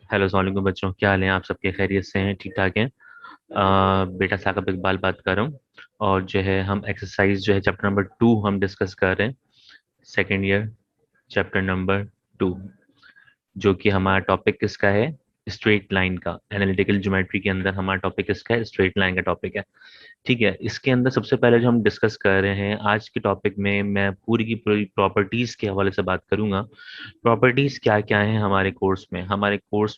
Hello अस्सलाम वालेकुम बच्चों, क्या हाल है? आप सबके खैरियत से हैं? ठीक ठाक हैं? बेटा साकिब इकबाल बात कर रहा हूँ। और जो है हम एक्सरसाइज जो है चैप्टर नंबर 2 हम डिस्कस कर रहे हैं। सेकेंड ईयर चैप्टर नंबर 2, जो कि हमारा टॉपिक किसका है? स्ट्रेट लाइन का। एनालिटिकल ज्योमेट्री के अंदर हमारा टॉपिक किसका है? स्ट्रेट लाइन का टॉपिक है। ठीक है, इसके अंदर सबसे पहले जो हम डिस्कस कर रहे हैं आज के टॉपिक में, मैं पूरी की पूरी प्रॉपर्टीज के हवाले से बात करूंगा। प्रॉपर्टीज क्या क्या है हमारे कोर्स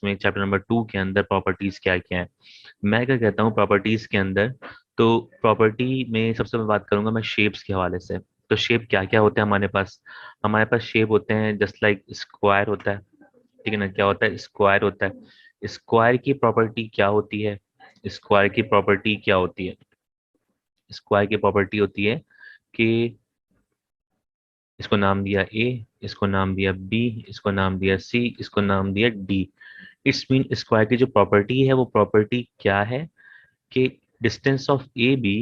में चैप्टर नंबर 2 के अंदर प्रॉपर्टीज क्या क्या है। मैं क्या कहता हूँ प्रॉपर्टीज के अंदर, तो प्रॉपर्टी में सबसे मैं बात करूंगा मैं शेप्स के हवाले से। तो शेप क्या क्या होते हैं हमारे पास शेप होते हैं जस्ट लाइक स्क्वायर होता है। ठीक है ना? क्या होता है? स्क्वायर होता है। स्क्वायर की प्रॉपर्टी क्या होती है? स्क्वायर की प्रॉपर्टी क्या होती है? स्क्वायर की प्रॉपर्टी होती है कि इसको नाम दिया ए, इसको नाम दिया बी, इसको नाम दिया सी, इसको नाम दिया डी। इट्स मीन स्क्वायर की जो प्रॉपर्टी है वो प्रॉपर्टी क्या है कि distance of A B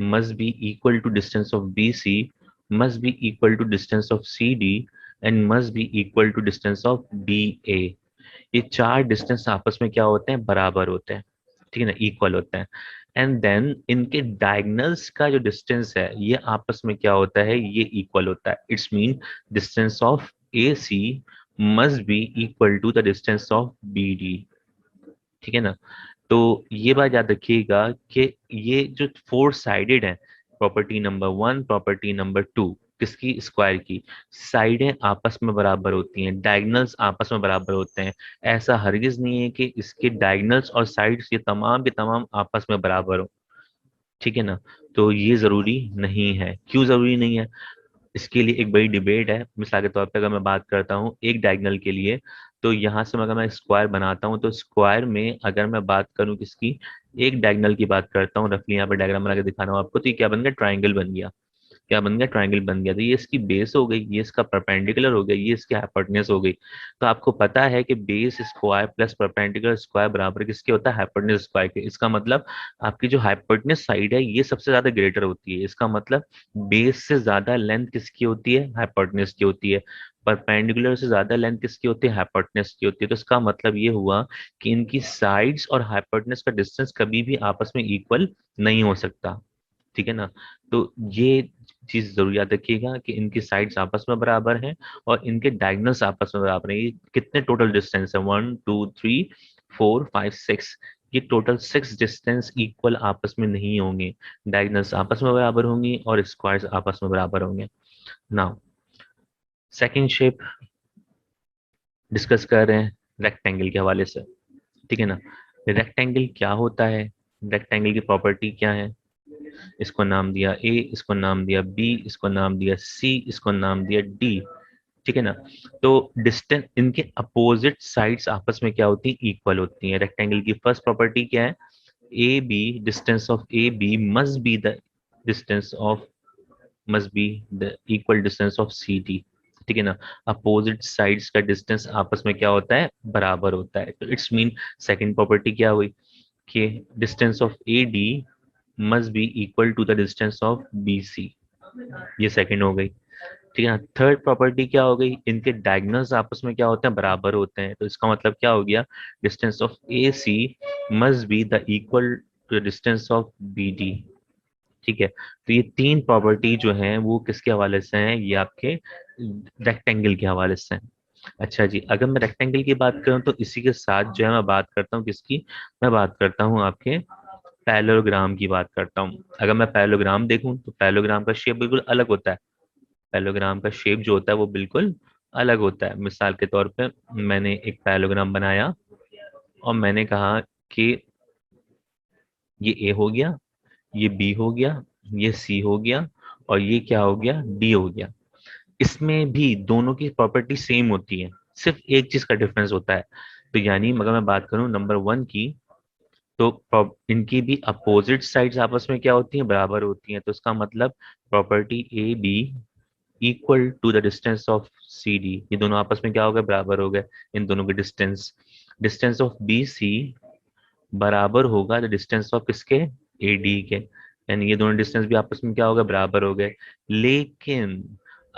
must be equal to distance of B C, must be equal to distance of C D, and must be equal to distance of D A. ये चार distance आपस में क्या होते हैं? बराबर होते हैं। ठीक है ना? इक्वल होते हैं। एंड देन इनके डायगनल्स का जो डिस्टेंस है ये आपस में क्या होता है? ये इक्वल होता है। It's mean distance of A C must be equal to the distance of B D. ठीक है ना? तो ये बात याद रखिएगा कि ये जो फोर साइडेड है, प्रॉपर्टी नंबर 1, प्रॉपर्टी नंबर 2, किसकी? स्क्वायर की। साइडें आपस में बराबर होती हैं, डायगनल्स आपस में बराबर होते हैं। ऐसा हरगिज नहीं है कि इसके डायगनल्स और साइड्स ये तमाम के तमाम आपस में बराबर हो। ठीक है ना? तो ये जरूरी नहीं है। क्यों जरूरी नहीं है? इसके लिए एक बड़ी डिबेट है। मिसाल के तौर पे अगर मैं बात करता हूँ एक डायगोनल के लिए, तो यहाँ से अगर मैं स्क्वायर बनाता हूँ तो स्क्वायर में अगर मैं बात करूँ किसकी? एक डायगोनल की बात करता हूँ। रफली यहाँ पे डायग्राम बना के दिखा रहा हूँ आपको। तो ये क्या बन गया? ट्राइंगल बन गया। क्या बन गया? ट्राइंगल बन गया। तो ये इसकी बेस हो गई, ये इसका परपेंडिकुलर हो गया, ये इसकी हाइपोटेन्यूज हो गई। तो आपको पता है कि base square plus perpendicular square बराबर किसके होता है? हाइपोटेन्यूज स्क्वायर के। इसका मतलब आपकी जो हाइपोटेन्यूज साइड है ये सबसे ज्यादा ग्रेटर होती है। इसका मतलब बेस से ज्यादा लेंथ किसकी होती है? हाइपोटेन्यूज की होती है। परपेंडिकुलर से ज्यादा लेंथ किसकी होती है? हाइपोटेन्यूज की होती है। तो इसका मतलब ये हुआ कि इनकी साइड्स और हाइपोटेन्यूज का डिस्टेंस कभी भी आपस में इक्वल नहीं हो सकता। ठीक है ना? तो ये चीज जरूर याद रखिएगा कि इनकी साइड्स आपस में बराबर हैं और इनके डायगोनल्स आपस में बराबर हैं। ये कितने टोटल डिस्टेंस है? 1 2 3 4 5 6। ये टोटल 6 डिस्टेंस इक्वल आपस में नहीं होंगे। डायगोनल्स आपस में बराबर होंगी और स्क्वायर्स आपस में बराबर होंगे। नाउ सेकंड शेप डिस्कस कर रहे हैं रेक्टेंगल के हवाले से। ठीक है ना? रेक्टेंगल क्या होता है? रेक्टेंगल की प्रॉपर्टी क्या है? इसको नाम दिया ए, इसको नाम दिया बी, इसको नाम दिया सी, इसको नाम दिया डी। ठीक है ना? तो डिस्टेंस इनके अपोजिट साइड्स आपस में क्या होती है? इक्वल होती हैं। रेक्टेंगल की फर्स्ट प्रॉपर्टी क्या है? A B, distance of A B must be the distance of must be the equal distance of C D. ठीक है ना? अपोजिट साइड्स का डिस्टेंस आपस में क्या होता है? बराबर होता है। तो इट्स मीन सेकंड प्रॉपर्टी क्या हुई कि distance of A D must be equal to the distance of B C. ये सेकंड हो गई। ठीक है ना? थर्ड प्रॉपर्टी क्या हो गई? इनके डायगोनल्स आपस में क्या होते हैं? बराबर होते हैं। तो इसका मतलब क्या हो गया? Distance of A C must be the equal to distance of B D. ठीक है? तो ये तीन प्रॉपर्टी जो हैं वो किसके हवाले से हैं? ये आपके रेक्टेंगल के हवाले से हैं। अच्छा जी, अगर मैं रेक्टेंगल की बात करूं तो इसी के साथ जो है मैं बात करता हूँ किसकी? मैं बात करता हूँ आपके पैरेललोग्राम की बात करता हूँ। अगर मैं पैरेललोग्राम देखूं तो पैरेललोग्राम का शेप बिल्कुल अलग होता है। पैरेललोग्राम का शेप जो होता है वो बिल्कुल अलग होता है। मिसाल के तौर पे मैंने एक पैरेललोग्राम बनाया और मैंने कहा कि ये ए हो गया, ये बी हो गया, ये सी हो गया और ये क्या हो गया? डी हो गया। इसमें भी दोनों की प्रॉपर्टी सेम होती है, सिर्फ एक चीज का डिफरेंस होता है। तो यानी अगर मैं बात करूं नंबर 1 की, तो इनकी भी अपोजिट साइड्स आपस में क्या होती हैं? बराबर होती हैं। तो इसका मतलब property A B equal to the distance of C D, ये दोनों आपस में क्या हो गए? बराबर हो गए। इन दोनों के distance, distance of B C बराबर होगा द डिस्टेंस ऑफ किसके? ए डी के। यानी ये दोनों डिस्टेंस भी आपस में क्या हो गए? बराबर हो गए। लेकिन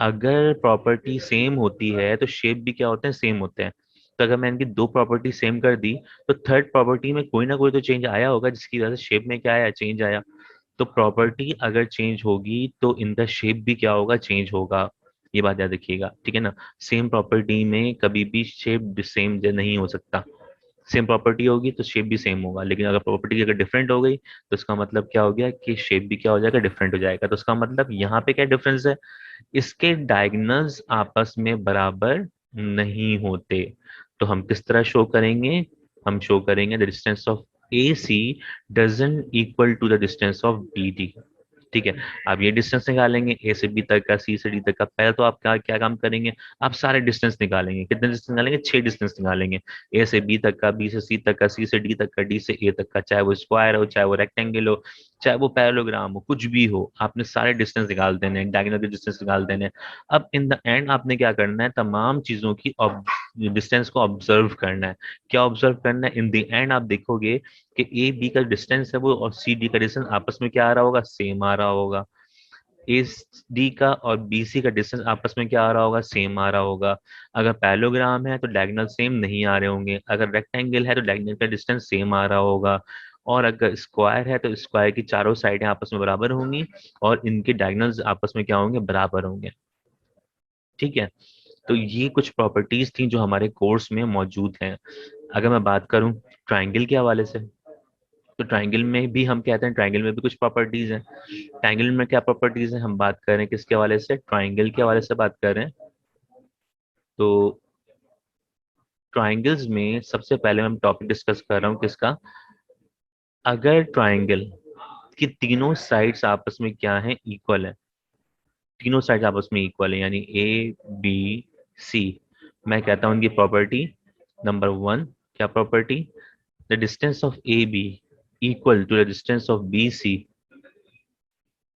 अगर प्रॉपर्टी सेम होती है तो शेप भी क्या होते हैं? सेम होते हैं। तो अगर मैं इनकी दो प्रॉपर्टी सेम कर दी तो थर्ड प्रॉपर्टी में कोई ना कोई तो चेंज आया होगा, जिसकी वजह से शेप में क्या आया, चेंज आया। तो प्रॉपर्टी अगर चेंज होगी तो इनका शेप भी क्या होगा, चेंज होगा। ये बात याद रखिएगा, ठीक है ना। सेम प्रॉपर्टी में कभी भी शेप सेम नहीं हो सकता। सेम प्रॉपर्टी होगी तो शेप भी सेम होगा, लेकिन अगर प्रॉपर्टी अगर डिफरेंट हो गई तो इसका मतलब क्या हो गया कि शेप भी क्या हो जाएगा, डिफरेंट हो जाएगा। तो इसका मतलब यहाँ पे क्या डिफरेंस है, इसके डायगोनल्स आपस में बराबर नहीं होते। तो हम किस तरह शो करेंगे, हम शो करेंगे the distance of A C doesn't equal to the distance of B D. ठीक है। आप ये डिस्टेंस निकालेंगे ए से बी तक का, सी से डी तक का। पहले तो आप क्या क्या काम करेंगे, आप सारे डिस्टेंस निकालेंगे। कितने डिस्टेंस निकालेंगे, 6 डिस्टेंस निकालेंगे। ए से बी तक का, बी से सी तक का, सी से डी तक का, डी से ए तक का। चाहे वो स्क्वायर हो, चाहे वो रेक्टेंगल हो, चाहे वो पैरेललोग्राम हो, कुछ भी हो, आपने सारे डिस्टेंस निकाल देने हैं, डायगोनल के डिस्टेंस निकाल देने हैं। अब इन द एंड आपने क्या करना है, तमाम चीजों की डिस्टेंस को ऑब्जर्व करना है। क्या ऑब्जर्व करना है, इन द एंड आप देखोगे कि ए बी का डिस्टेंस है वो, और सी डी का डिस्टेंस आपस में क्या आ रहा होगा, सेम आ रहा होगा। ए डी का और बी सी का डिस्टेंस आपस में क्या आ रहा होगा, सेम आ रहा होगा। अगर पैरेललोग्राम है तो डायगोनल सेम नहीं आ रहे होंगे। अगर रेक्टेंगल है तो डायगोनल का डिस्टेंस सेम आ रहा होगा। और अगर स्क्वायर है तो स्क्वायर की चारों साइडें आपस में बराबर होंगी, और इनके डायगोनल्स आपस में क्या होंगे, बराबर होंगे। ठीक है। तो ये कुछ प्रॉपर्टीज थी जो हमारे कोर्स में मौजूद हैं। अगर मैं बात करूं ट्राइंगल के हवाले से, तो ट्राइंगल में भी हम कहते हैं, ट्राइंगल में भी कुछ प्रॉपर्टीज हैं। ट्राइंगल में क्या प्रॉपर्टीज हैं, हम बात कर रहे हैं किसके हवाले से, ट्राइंगल के हवाले से बात कर रहे हैं। तो ट्राइंगल्स में सबसे पहले मैं टॉपिक डिस्कस कर रहा हूँ किसका, अगर ट्राइंगल की तीनों साइड्स आपस में क्या है, इक्वल है। तीनों साइड्स आपस में इक्वल है, यानी ए बी सी। मैं कहता हूँ इनकी प्रॉपर्टी नंबर वन, क्या प्रॉपर्टी, the distance of A B equal to the distance of B C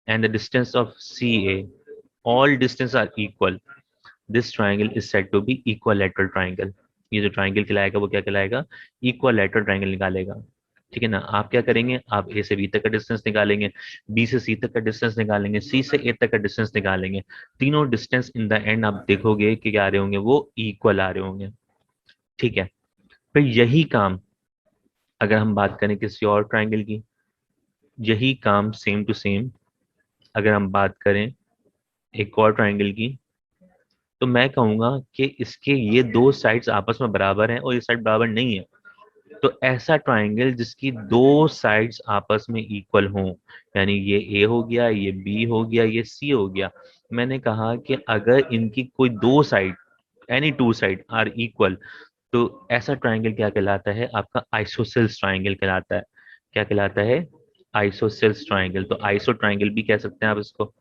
and the distance of CA, all distance are equal. This triangle is said to be equilateral triangle. ये जो triangle कहलाएगा वो क्या कहलाएगा, इक्वलैटरल triangle निकालेगा। ठीक है ना। आप क्या करेंगे, आप ए से बी तक का डिस्टेंस निकालेंगे, बी से सी तक का डिस्टेंस निकालेंगे, सी से ए तक का डिस्टेंस निकालेंगे। तीनों डिस्टेंस इन द एंड आप देखोगे कि क्या आ रहे होंगे, वो इक्वल आ रहे होंगे। ठीक है। फिर यही काम अगर हम बात करें किसी और ट्राइंगल की, यही काम सेम टू सेम अगर हम बात करें एक और ट्राइंगल की, तो मैं कहूंगा कि इसके ये दो साइड्स आपस में बराबर हैं और ये साइड बराबर नहीं है। तो ऐसा ट्राइंगल जिसकी दो साइड्स आपस में इक्वल हों, यानी ये ए हो गया, ये बी हो गया, ये सी हो गया। मैंने कहा कि अगर इनकी कोई दो side, any two side are equal, तो ऐसा ट्राइंगल क्या कहलाता है, आपका आइसोसेल्स ट्राइंगल कहलाता है। क्या कहलाता है, आइसोसेल्स ट्राइंगल। तो आइसो ट्राइंगल भी कह सकते हैं आप इसको।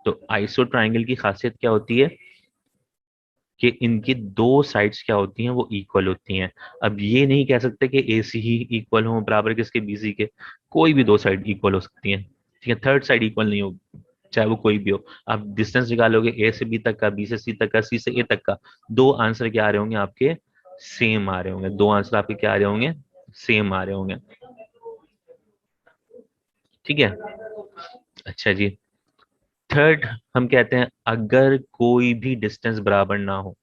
तो आइसो ट्राइंगल की खासियत क्या होती है कि इनकी दो साइड्स क्या होती हैं, वो इक्वल होती हैं। अब ये नहीं कह सकते कि ए सी ही इक्वल हो बराबर किसके, बी सी के। कोई भी दो साइड इक्वल हो सकती हैं। ठीक है, थर्ड साइड इक्वल नहीं होगी, चाहे वो कोई भी हो। आप डिस्टेंस निकालोगे ए से बी तक का, बी से सी तक का, सी से ए तक का, दो आंसर क्या आ रहे होंगे आपके, सेम आ रहे होंगे। दो आंसर आपके क्या आ रहे होंगे, सेम आ रहे होंगे। ठीक है। अच्छा जी। थर्ड, हम कहते हैं अगर कोई भी डिस्टेंस बराबर ना हो,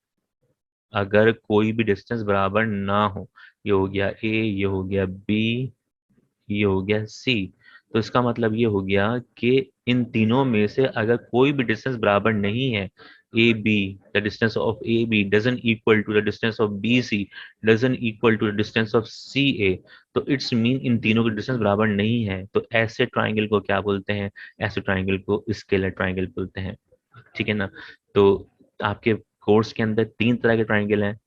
अगर कोई भी डिस्टेंस बराबर ना हो, ये हो गया ए, ये हो गया बी, ये हो गया सी। तो इसका मतलब ये हो गया कि इन तीनों में से अगर कोई भी डिस्टेंस बराबर नहीं है, A B, the distance of A B doesn't equal to the distance of B C, doesn't equal to the distance of C A, तो इट्स मीन इन तीनों के डिस्टेंस बराबर नहीं है। तो ऐसे ट्राइंगल को क्या बोलते हैं, ऐसे ट्राइंगल को स्केलर ट्राइंगल बोलते हैं। ठीक है ना। तो आपके कोर्स के अंदर तीन तरह के ट्राइंगल हैं,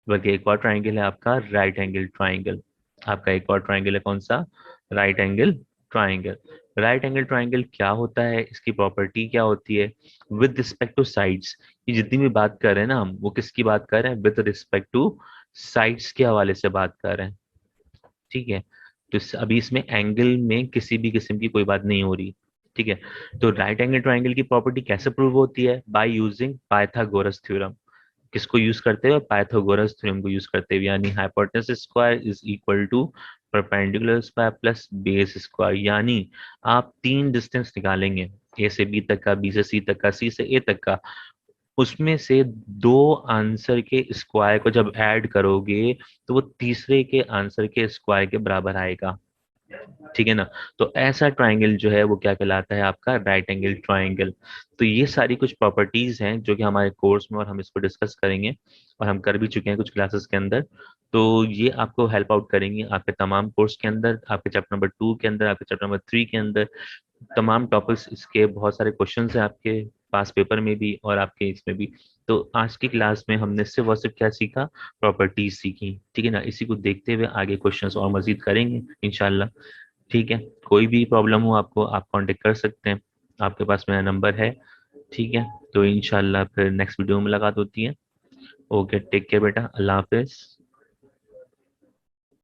बल्कि एक और ट्राइंगल है आपका राइट एंगल ट्राइंगल। आपका एक और ट्राइंगल है कौन सा, right angle triangle. Right angle triangle क्या होता है, इसकी प्रॉपर्टी क्या होती है, विद रिस्पेक्ट टू साइड्स। ये जितनी भी बात कर रहे हैं ना हम, वो किसकी बात कर रहे हैं, विद रिस्पेक्ट टू साइड्स के हवाले से बात कर रहे हैं। ठीक है। तो अभी इसमें एंगल में किसी भी किस्म की कोई बात नहीं हो रही। ठीक है। तो राइट एंगल ट्राइंगल की प्रॉपर्टी कैसे प्रूव होती है, बाय यूजिंग पाइथागोरस थ्योरम। किसको यूज करते हुए, पाइथागोरस थ्योरम को यूज करते हुए, यानी hypotenuse square is equal to perpendicular square plus base square. यानी आप तीन डिस्टेंस निकालेंगे, ए से बी तक का, बी से सी तक का, सी से ए तक का। उसमें से दो आंसर के स्क्वायर को जब ऐड करोगे तो वो तीसरे के आंसर के स्क्वायर के बराबर आएगा। ठीक है ना। तो ऐसा ट्राइंगल जो है वो क्या कहलाता है, आपका राइट एंगल ट्राइंगल। तो ये सारी कुछ प्रॉपर्टीज हैं जो कि हमारे कोर्स में, और हम इसको डिस्कस करेंगे, और हम कर भी चुके हैं कुछ क्लासेस के अंदर। तो ये आपको हेल्प आउट करेंगी आपके तमाम कोर्स के अंदर, आपके चैप्टर नंबर 2 के अंदर, आपके चैप्टर नंबर 3 के अंदर। तमाम टॉपिक्स, इसके बहुत सारे क्वेश्चंस हैं आपके पास पेपर में भी और आपके इसमें भी। तो आज की क्लास में हमने सिर्फ और सिर्फ क्या सीखा, प्रॉपर्टीज सीखी। ठीक है ना। इसी को देखते हुए आगे क्वेश्चंस और मजीद करेंगे इंशाल्लाह। ठीक है। कोई भी प्रॉब्लम हो आपको, आप कांटेक्ट कर सकते हैं, आपके पास मेरा नंबर है। ठीक है। तो इंशाल्लाह फिर नेक्स्ट वीडियो में मुलाकात होती है। ओके, टेक केयर बेटा, अल्लाह हाफिज।